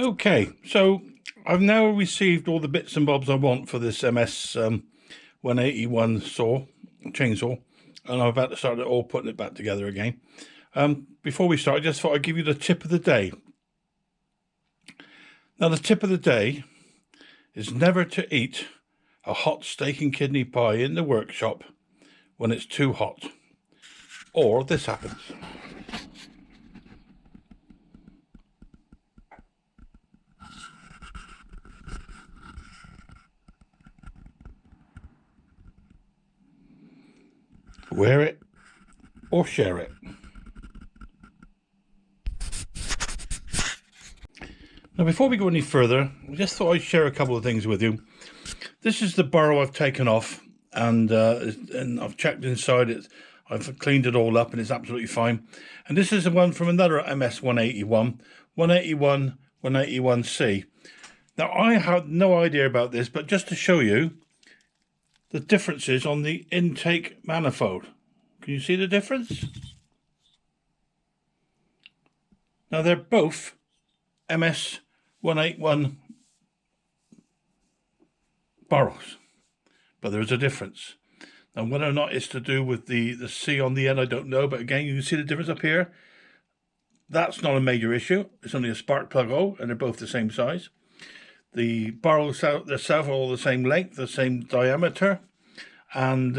Okay, so I've now received all the bits and bobs I want for this MS181 chainsaw, and I'm about to start it all, putting it back together again. Before we start, I just thought I'd give you the tip of the day. Now, the tip of the day is never to eat a hot steak and kidney pie in the workshop when it's too hot, or this happens. Wear it or share it. Now, before we go any further, I just thought I'd share a couple of things with you. This is the barrel I've taken off, and I've checked inside it. I've cleaned it all up and it's absolutely fine. And this is the one from another MS181, 181C. Now, I had no idea about this, but just to show you the differences on the intake manifold. Can you see the difference? Now, they're both MS181 barrels, but there is a difference. And whether or not it's to do with the C on the end, I don't know. But again, you can see the difference up here. That's not a major issue. It's only a spark plug hole, and they're both the same size. The barrels themselves are all the same length, the same diameter. And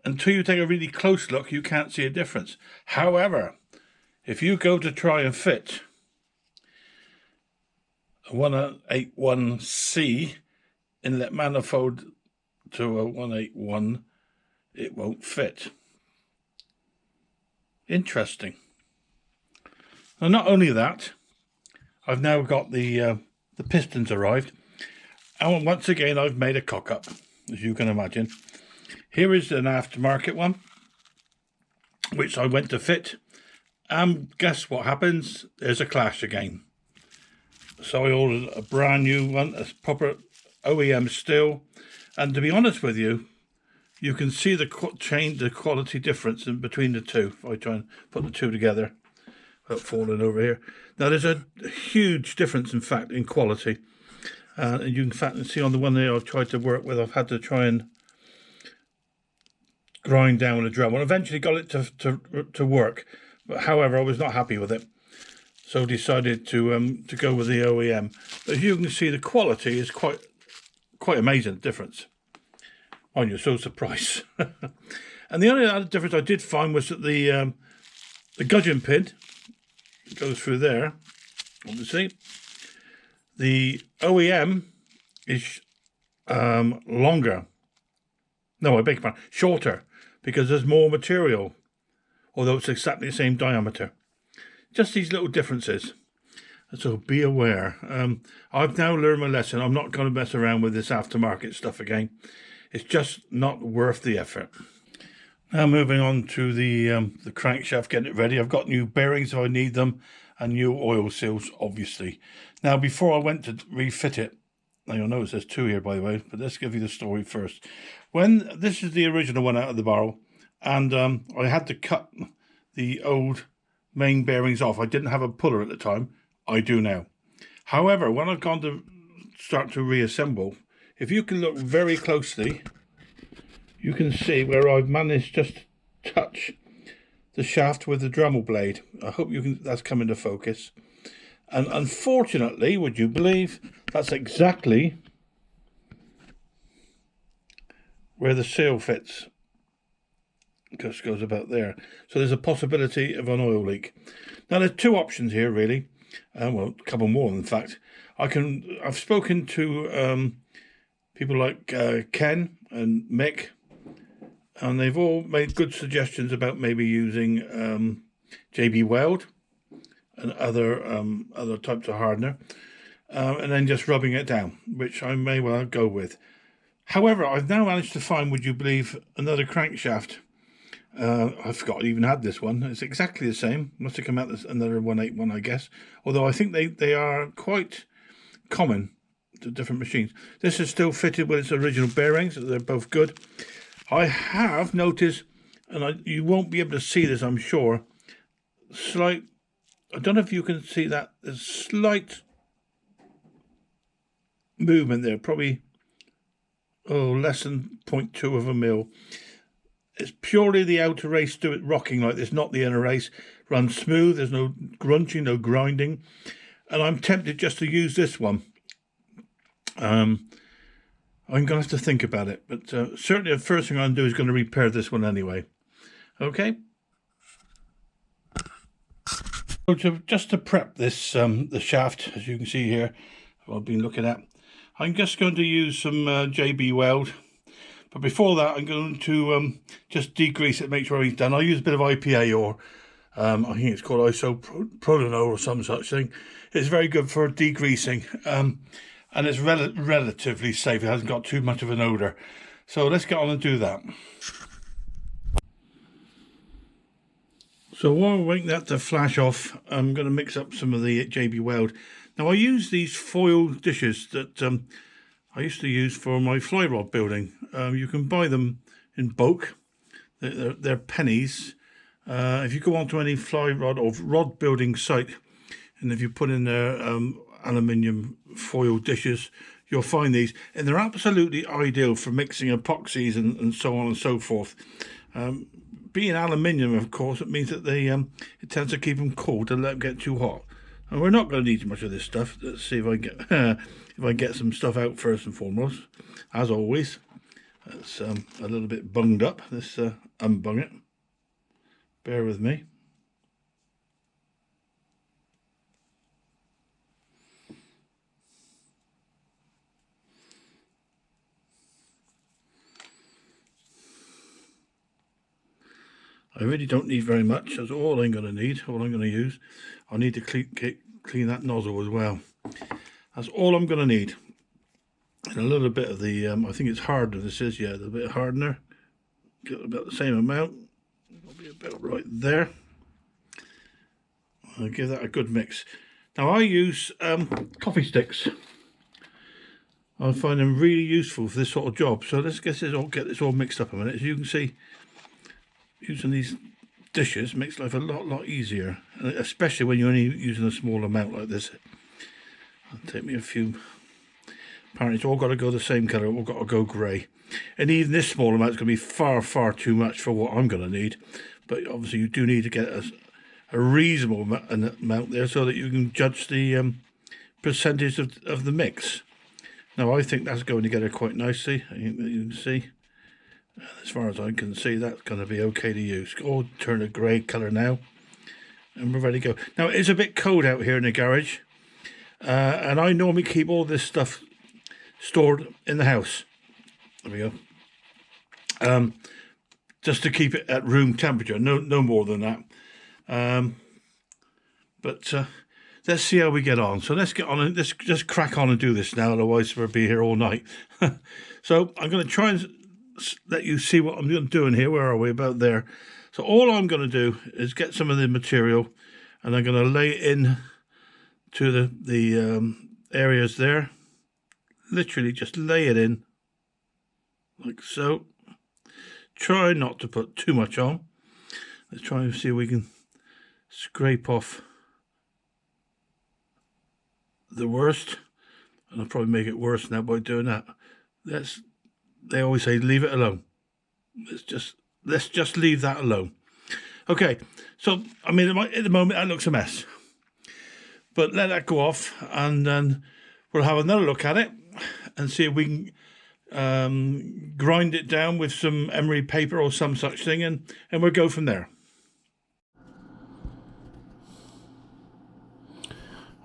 until you take a really close look, you can't see a difference. However, if you go to try and fit a 181C inlet manifold to a 181, it won't fit. Interesting. Now, not only that, I've now got the pistons arrived, and once again I've made a cock up, as you can imagine. Here is an aftermarket one, which I went to fit, and guess what happens? There's a clash again. So I ordered a brand new one, a proper OEM Stihl, and to be honest with you, you can see the quality difference in between the two. If I try and put the two together without falling over here. Now, there's a huge difference, in fact, in quality. And you can see on the one there I've tried to work with, I've had to try and grind down with a drum. Well, eventually got it to work, but however, I was not happy with it. So decided to go with the OEM. But as you can see, the quality is quite amazing, the difference. Mind you, so's the price. And the only other difference I did find was that the gudgeon pin goes through there, obviously. The OEM is longer. No, I beg your pardon, shorter, because there's more material, although it's exactly the same diameter. Just these little differences. So be aware. I've now learned my lesson. I'm not going to mess around with this aftermarket stuff again. It's just not worth the effort. Now moving on to the crankshaft, getting it ready. I've got new bearings if I need them, and new oil seals, obviously. Now, before I went to refit it, now you'll notice there's two here, by the way, but let's give you the story first. When this is the original one out of the barrel, and I had to cut the old main bearings off. I didn't have a puller at the time. I do now. However, when I've gone to start to reassemble, if you can look very closely, you can see where I've managed just to touch the shaft with the Dremel blade. I hope that's come into focus. And unfortunately, would you believe, that's exactly where the seal fits. Just goes about there. So there's a possibility of an oil leak. Now, there's two options here, really. Well, a couple more, in fact. I've spoken to people like Ken and Mick, and they've all made good suggestions about maybe using JB Weld and other types of hardener, and then just rubbing it down, which I may well go with. However, I've now managed to find, would you believe, another crankshaft. I forgot I even had this one. It's exactly the same. Must have come out as another 181, I guess. Although I think they are quite common to different machines. This is still fitted with its original bearings. They're both good. I have noticed, and you won't be able to see this, I'm sure, slight I don't know if you can see that. There's slight movement there, probably less than 0.2 of a mil. It's purely the outer race do it rocking like this, not the inner race. Runs smooth, there's no grunting, no grinding. And I'm tempted just to use this one. I'm going to have to think about it, but certainly the first thing I'm going to do is going to repair this one anyway. Okay? So just to prep this, the shaft, as you can see here, I've been looking at, I'm just going to use some JB Weld. But before that, I'm going to just degrease it, make sure everything's done. I'll use a bit of IPA, or I think it's called isopropyl or some such thing. It's very good for degreasing, and it's relatively safe. It hasn't got too much of an odour. So let's get on and do that. So while we're waiting that to flash off, I'm going to mix up some of the JB Weld. Now I use these foil dishes that I used to use for my fly rod building. You can buy them in bulk. They're pennies. If you go onto any fly rod or rod building site, and if you put in their aluminium foil dishes, you'll find these, and they're absolutely ideal for mixing epoxies and so on and so forth. Being aluminium, of course, it means that they it tends to keep them cool, to let them get too hot. And we're not going to need much of this stuff. Let's see if I get if I get some stuff out first and foremost. As always, it's a little bit bunged up. Let's unbung it. Bear with me. I really don't need very much. That's all I'm going to need, all I'm going to use. I need to clean that nozzle as well. That's all I'm going to need. And a little bit of the, I think it's hardener this is, yeah, a little bit of hardener. Get about the same amount. It'll be about right there. I'll give that a good mix. Now I use coffee sticks. I find them really useful for this sort of job. So let's get this all mixed up a minute. As you can see, using these dishes makes life a lot easier, especially when you're only using a small amount like this. It'll take me a few. Apparently it's all got to go the same colour, all got to go grey. And even this small amount is going to be far too much for what I'm going to need. But obviously you do need to get a reasonable amount there so that you can judge the percentage of the mix. Now I think that's going together quite nicely. I think that you can see. As far as I can see, that's going to be okay to use. All turn a grey colour now, and we're ready to go. Now it's a bit cold out here in the garage, and I normally keep all this stuff stored in the house. There we go. Just to keep it at room temperature, no more than that. But let's see how we get on. So let's get on and let's just crack on and do this now. Otherwise, we'll be here all night. So I'm going to try and let you see what I'm doing here. Where are we? About there. So all I'm going to do is get some of the material, and I'm going to lay it in to the areas there. Literally just lay it in like so. Try not to put too much on. Let's try and see if we can scrape off the worst, and I'll probably make it worse now by doing that. They always say leave it alone. Let's just leave that alone. Okay, so I mean at the moment that looks a mess, but let that go off, and then we'll have another look at it and see if we can grind it down with some emery paper or some such thing, and we'll go from there.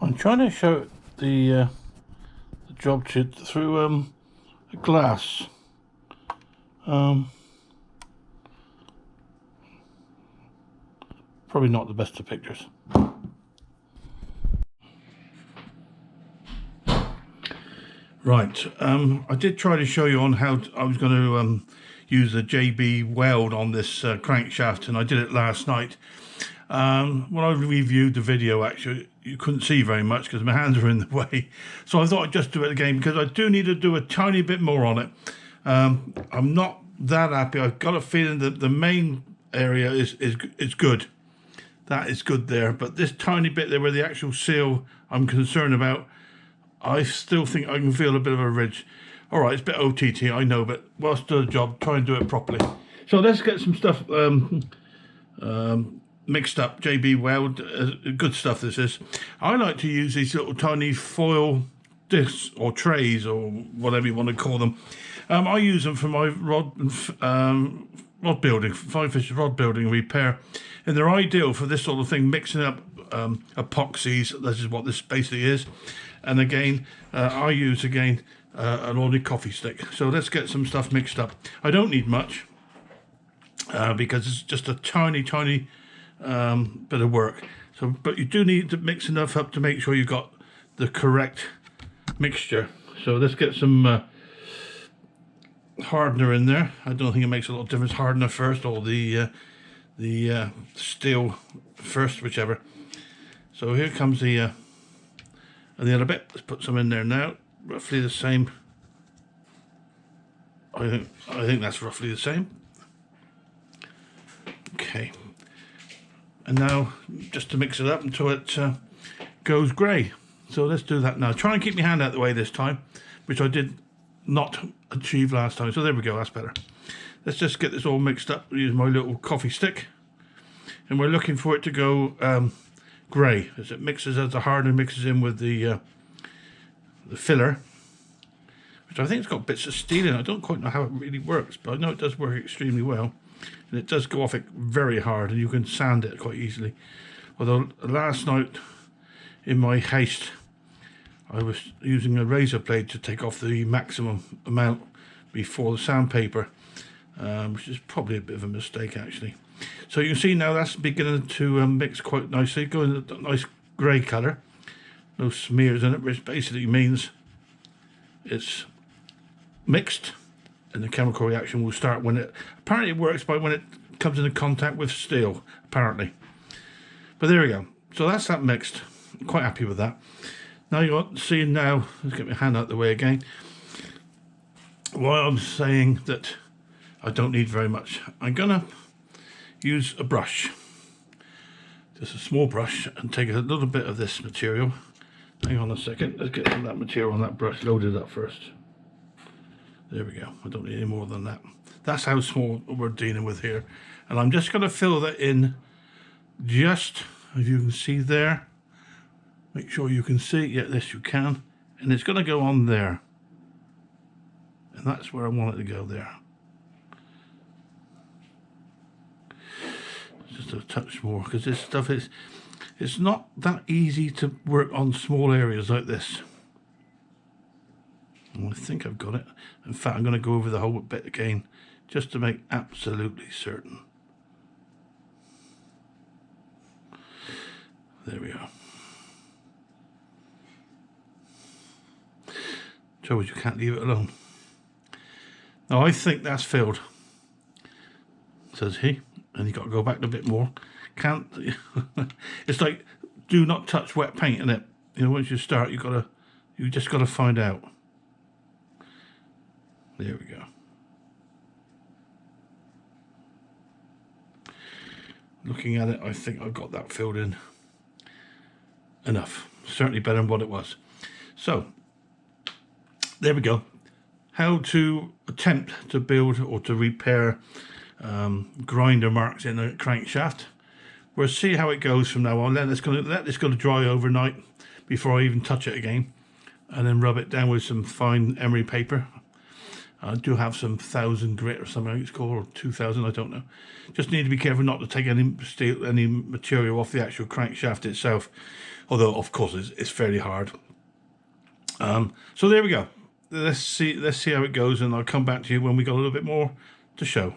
I'm trying to show the job through a glass. Probably not the best of pictures. Right, I did try to show you on how I was going to use the JB Weld on this crankshaft, and I did it last night. When I reviewed the video, actually, you couldn't see very much because my hands were in the way. So I thought I'd just do it again because I do need to do a tiny bit more on it. I'm not that happy. I've got a feeling that the main area is good. That is good there, but this tiny bit there where the actual seal I'm concerned about, I still think I can feel a bit of a ridge. All right, it's a bit OTT, I know, but whilst doing the job, try and do it properly. So let's get some stuff mixed up. JB Weld, good stuff this is. I like to use these little tiny foil discs or trays or whatever you want to call them. I use them for my rod building, fine fish rod building repair, and they're ideal for this sort of thing, mixing up epoxies. This is what this basically is. And again, I use an ordinary coffee stick. So let's get some stuff mixed up. I don't need much because it's just a tiny bit of work. So, but you do need to mix enough up to make sure you've got the correct mixture. So let's get some hardener in there. I don't think it makes a lot of difference, hardener first or the Stihl first, whichever. So here comes the other bit. Let's put some in there now. Roughly the same. I think that's roughly the same. Okay. And now just to mix it up until it goes grey. So let's do that now. Try and keep my hand out of the way this time, which I did not achieve last time. So there we go, that's better. Let's just get this all mixed up. Use my little coffee stick, and we're looking for it to go grey as it mixes, as the hardener mixes in with the filler, which I think it's got bits of steel in. I don't quite know how it really works, but I know it does work extremely well, and it does go off it very hard, and you can sand it quite easily. Although last night in my haste I was using a razor blade to take off the maximum amount before the sandpaper, which is probably a bit of a mistake actually. So you can see now that's beginning to mix quite nicely, going a nice grey colour, no smears in it, which basically means it's mixed, and the chemical reaction will start when it, apparently it works by when it comes into contact with steel, apparently. But there we go. So that's that mixed. I'm quite happy with that. Now you're seeing now, let's get my hand out of the way again. While I'm saying that I don't need very much, I'm gonna use a brush, just a small brush, and take a little bit of this material. Hang on a second, let's get some of that material on that brush loaded up first. There we go, I don't need any more than that. That's how small we're dealing with here. And I'm just gonna fill that in, just as you can see there. Make sure you can see, yeah, this you can. And it's gonna go on there. And that's where I want it to go there. Just a touch more, because this stuff is, it's not that easy to work on small areas like this. I think I've got it. In fact, I'm going to go over the whole bit again just to make absolutely certain. There we are. Trouble is you can't leave it alone. Now I think that's filled, says he, and you got to go back a bit more. Can't. It's like do not touch wet paint, isn't it? You know, once you start, you just got to find out. There we go. Looking at it, I think I've got that filled in enough. Certainly better than what it was. So there we go. How to attempt to build or to repair grinder marks in a crankshaft. We'll see how it goes from now on. Let this go to dry overnight before I even touch it again, and then rub it down with some fine emery paper. I do have some 1000 grit or something it's called, or 2000, I don't know. Just need to be careful not to take any material off the actual crankshaft itself, although of course it's fairly hard. So there we go. Let's see how it goes, and I'll come back to you when we got a little bit more to show.